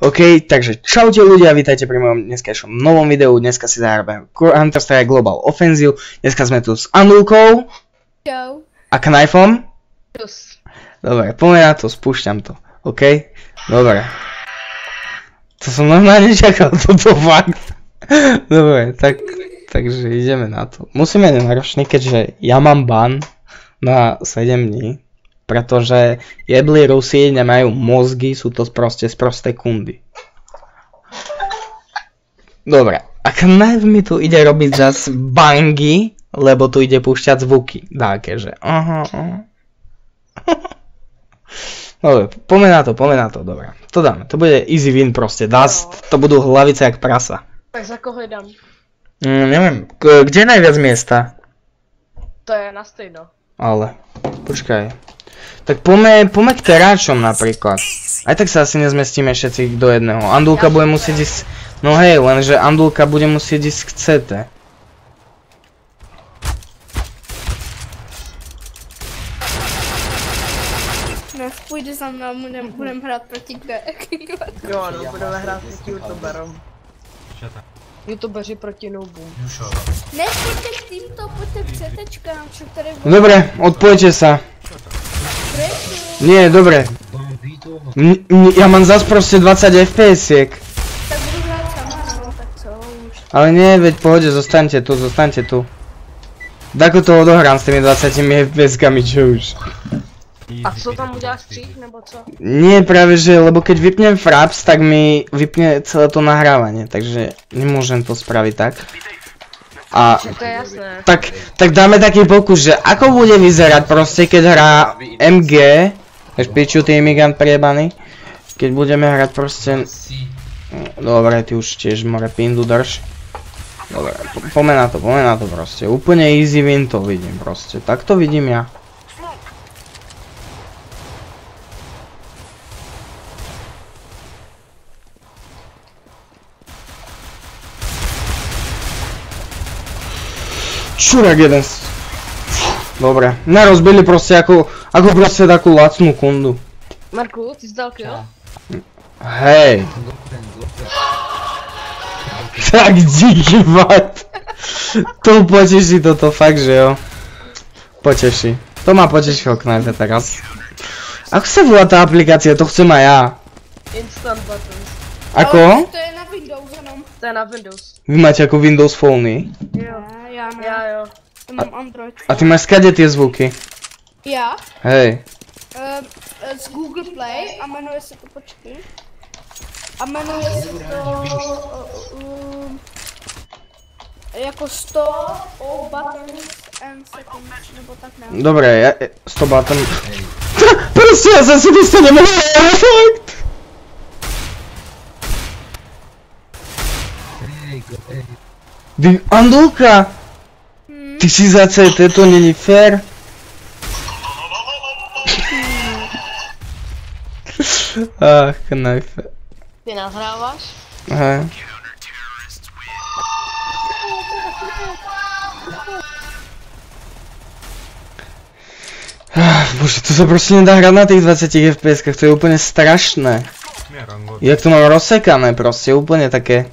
OK, takže čaute ľudia, vítajte pri mojom dneskajšom novom videu. Dneska si zahráme Counter-Strike Global Offensive. Dneska sme tu s Andulkou. Čau. A Knifom. Plus. Dobre, poďme na to, spúšťam to. OK? Dobre. To som normálne čakal, toto fakt. Dobre, takže ideme na to. Musíme nenáročný, keďže ja mám ban na 7 dní. Pretože jebli Rusi nemajú mozgy, sú to proste sprosté kundy. Dobre, a Knife mi tu ide robiť zas bangy, lebo tu ide púšťať zvuky. Dákeže. Dobre, poďme na to, dobre. To dáme, to bude easy win proste. To budú hlavice jak prasa. Tak za koho dám? Neviem, kde je najviac miesta? To je na stejno. Ale, počkaj. Tak poďme k teráčom napríklad. Aj tak sa asi nezmestíme všetci do jedného. Andulka bude musieť ísť... No hej, lenže Andulka bude musieť ísť k CT. No, půjde za mnou, budem hrát proti kde? Jo, no, budeme hrát proti youtuberům. Youtubeři proti noobům. Ne, pojďte k týmto, pojďte k CTčkám, čo tady bude. Dobre, odpojte sa. Nie, dobre. Ja mám zas proste 20 FPS-iek. Tak budu hrát sama, no, tak co už. Ale nie, veď pohode, zostaňte tu. Tako to odohrám s tými 20 FPS-kami, čo už. A co tam uděláš střík, nebo co? Nie, práve že, lebo keď vypnem Fraps, tak mi vypne celé to nahrávanie, takže nemôžem to spraviť tak. A To je jasné. tak dáme taký pokus, že ako bude vyzerať proste, keď hrá MG, až piču tý imigant priebaný, keď budeme hrať proste... Dobre, ty už tiež more pindu drž. Dobre, poďme na to proste, úplne easy win to vidím proste, tak to vidím ja. Čurák jeden. Dobre, nerozbili proste ako proste takú lacnú kundu. Marku, ty jsi dal kill? Hej. Tak díky vat. To poteší toto, fakt že jo. Poteší. To ma potešilo Knife teraz. Ako sa volá tá aplikácia, to chcem aj ja. Instant buttons. Ako? To je na Windows jenom. To je na Windows. Vy máte ako Windows Phony. Jo. Já ne, Já jo. já mám Android. A ty máš skade tie zvuky? Já? Hej. Z Google Play a jmenuje se to, počkej. A jmenuje se to... jako 100 all buttons and seconds, nebo tak ne. Dobre, ja... 100 button... Proste ja sa si dostanem, fakt! Andulka! Ty si za CT, to není fér. Ach, Knife. Ty nahráváš? Hej. Bože, to sa proste nedá hrať na tých 20 FPS-kách, to je úplne strašné. Jak to mám rozsekané proste, úplne také.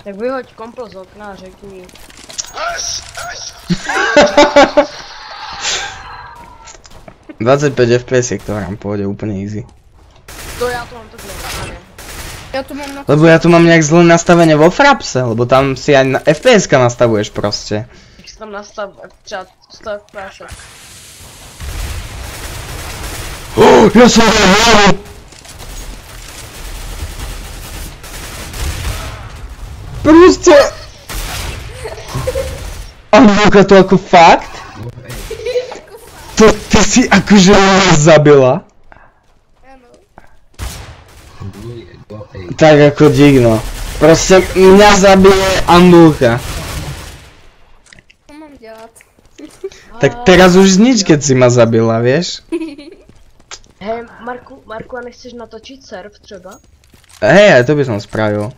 Tak vyhoď kompl z okna a řekni. ...25 FPS-iek to hrám, pôjde úplne easy. To já to mám takhle. Já to mám na Lebo ja tu mám nejak zlé nastavenie vo Frapse, lebo tam si aj FPS-ka nastavuješ proste. Jak se tam nastav, třeba 100 FPS. Ja som hlavu! Proste... Andulka, to ako fakt? To ty si akože nás zabila? Tak ako digno. Proste mňa zabije Andulka. Co mám dělat? Tak teraz už nič, keď si ma zabila, vieš? Hej, Marku, a nechceš natočit serv třeba? Hej, aj to by som spravil.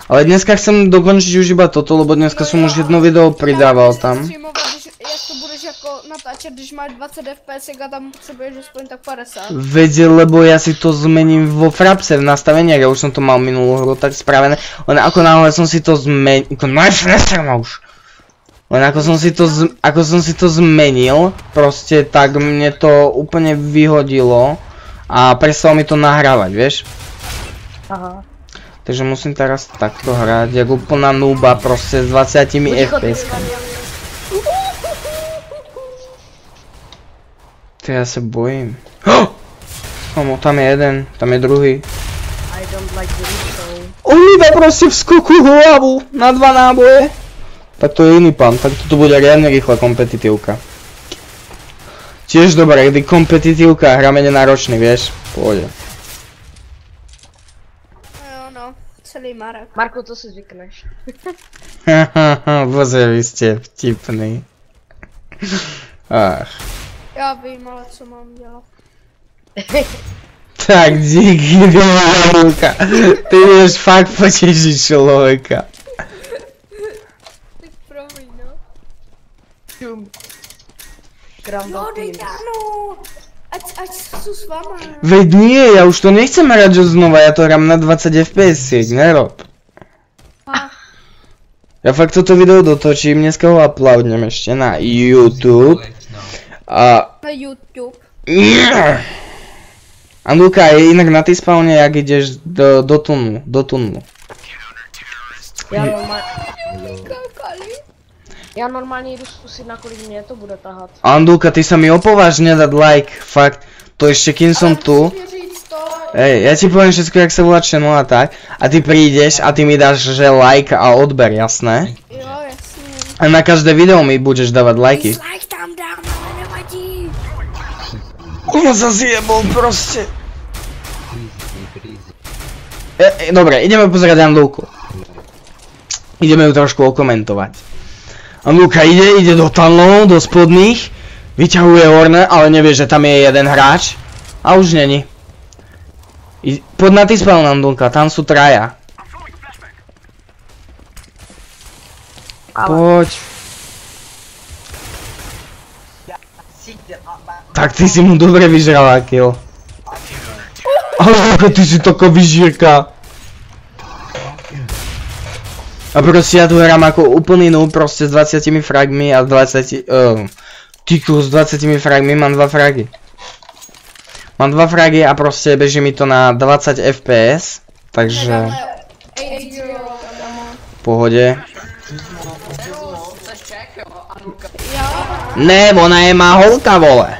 Ale dneska chcem dokončiť už iba toto, lebo dneska som už jedno video pridával tam. Jak to budeš jako natáčet, když máš 20 fps a tam potřebuješ aspoň tak 50. Veď, lebo ja si to zmením vo Frapse v nastaveniach, ja už som to mal minulú hru tak spravené, len ako náhle som si to zmenil, len ako som si to zmenil, proste tak mne to úplne vyhodilo a prestalo mi to nahrávať, vieš? Aha. Takže musím teraz takto hrať, jak úplná núba, proste s 20 FPS-kami. To ja sa bojím. Samo, tam je jeden, tam je druhý. I don't like the show. On mi dá proste v skoku hlavu na 2 náboje. Tak to je iný pán, tak toto bude riadne rýchla kompetitívka. Tiež dobré, kdy kompetitívka, hráme nenáročný, vieš? Pôjde. No, celý Marek. Marko, to si zvykneš. Bože, vy ste vtipný. Ach. Já vím, ale co mám dělat. Tak díky, Luka. Ty vieš fakt potešiť človeka. Tak promiň, no. Gramba Dej Janu! Ať sú s vama. Veď nie, ja už to nechcem hrať že znova, ja to hrám na 20 fps, nerob. Ja fakt toto video dotočím, dneska ho uploadnem ešte na YouTube. A... Na YouTube. Andulka, je inak na tej spawne, jak ideš do tunlu. Já normálně jdu zkusit, na kolik mě to bude tahat. Andulka, ty sa mi opovážne dať like, fakt. To ešte kým som tu. Ej, ja ti poviem všetko, jak sa volá channel a tak. A ty prídeš a ty mi dáš, že like a odber, jasné? Jo, jasně. A na každé video mi budeš dávať lajky. Dislike tam dám, ale nevadí. On sa zjebol proste. Dobre, ideme pozerať Andulku. Ideme ju trošku okomentovať. Andulka ide do tunnelov, do spodných. Vyťahuje horné, ale nevie, že tam je jeden hráč. A už není. Poď na tý spawn, Andulka, tam sú traja. Poď. Tak ty si mu dobre vyžrala kill. Ale ako ty si taká vyžírka. A proste ja tu hrám ako úplný noob, proste s 20 fragmi a 20... Tyku, s 20 fragmi mám 2 fragy. Mám 2 fragy a proste beží mi to na 20 fps. Takže... V pohode. Ne, ona je má holka, vole.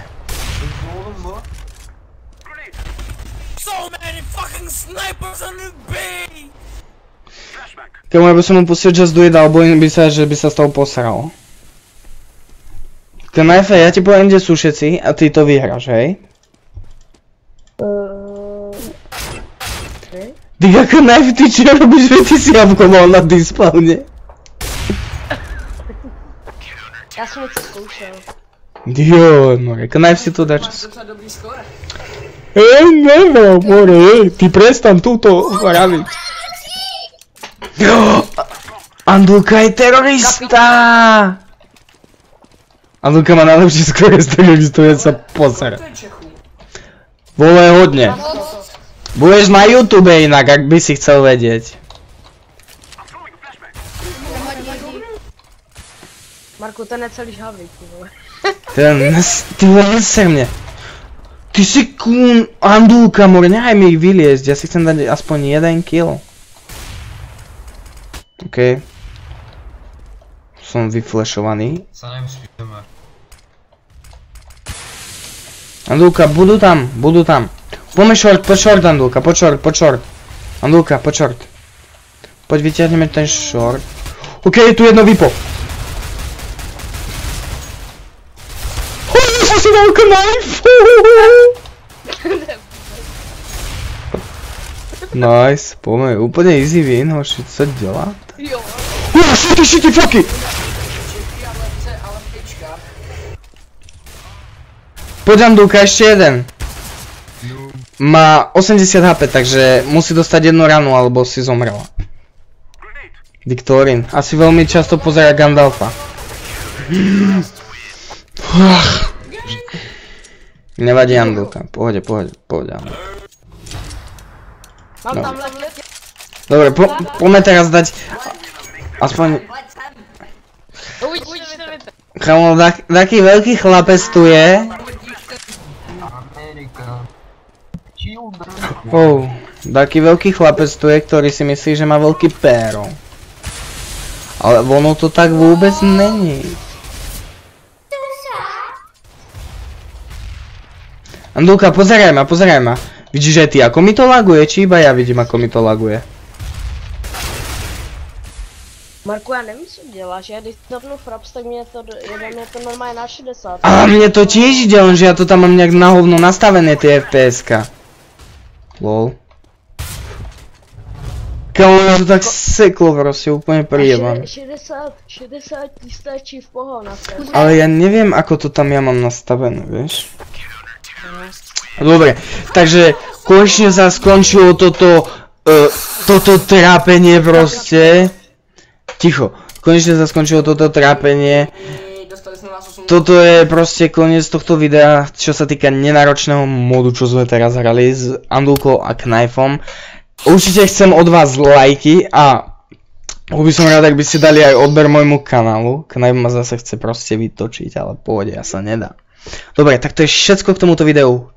Kamo, ja by som mu pustil Just Do It, ale bojím by sa, že by sa z toho posral. Knife, ja ti poviem, kde sú všetci a ty to vyhráš, hej? Diga, Knife, ty čo robíš, že ty si javkoval na dispawne? Já jsem něco zkoušel. Jo, more, Knife si to dá čas. Neviem, more, ty prestan túto hraviť. Andulka je terorista! Andulka má najlepší skoro z teroristov, ja sa posere. Vole hodne. Budeš na YouTube inak, ak by si chcel vedieť. Marku, ten je celý žhavý, ty vole. Ty vole, neser mne. Ty si kún, Andulka, more, nechaj mi ich vyliezť, ja si chcem dať aspoň jeden kill. OK. Som vyflashovaný. Andulka, budú tam. Poďme poď short, Andulka, poď short. Andulka, poď short. Poď vyťahneme ten short. OK, je tu jedno vypo. Som si dal knife! Nice, poďme, úplne easy win, hoši, co děláte? Shity, fucky! Poď Andulka, ešte jeden. Má 80 HP, takže musí dostať jednu ranu, alebo si zomrela. Viktorin, asi veľmi často pozerá Gandalfa. Nevadí, Andulka. Pohode, Andulka. Mám No. tam let. Dobre, poďme teraz dať aspoň... Uvidíš, čo viete. Chamo, taký veľký chlapec tu je. Taký veľký chlapec tu je, ktorý si myslí, že má veľký péro. Ale ono to tak vôbec není. Andulka, pozeraj ma. Vidíš aj ty, ako mi to laguje, či iba ja vidím, ako mi to laguje? Marku, já nevím, co děláš, já když zapnu fraps, tak mě to normálně na 60. A mne to tiež ide, lenže ja to tam mám nejak na hovno nastavené, tie FPS-ka. Lol. Kámo, ja to tak seklo proste, úplne prijeban. 60 ti stačí v pohona. Ale ja neviem, ako to tam ja mám nastavené, vieš? Dobre, takže konečne sa skončilo toto trápenie proste. Ticho, konečne sa skončilo toto trápenie. Toto je proste koniec tohto videa, čo sa týka nenáročného modu, čo sme teraz hrali s Andulkou a Knifom. Určite chcem od vás lajky a by som rád, ak by ste dali aj odber môjmu kanálu. Knife ma zase chce proste vytočiť, ale pohode, ja sa nedá. Dobre, tak to je všetko k tomuto videu.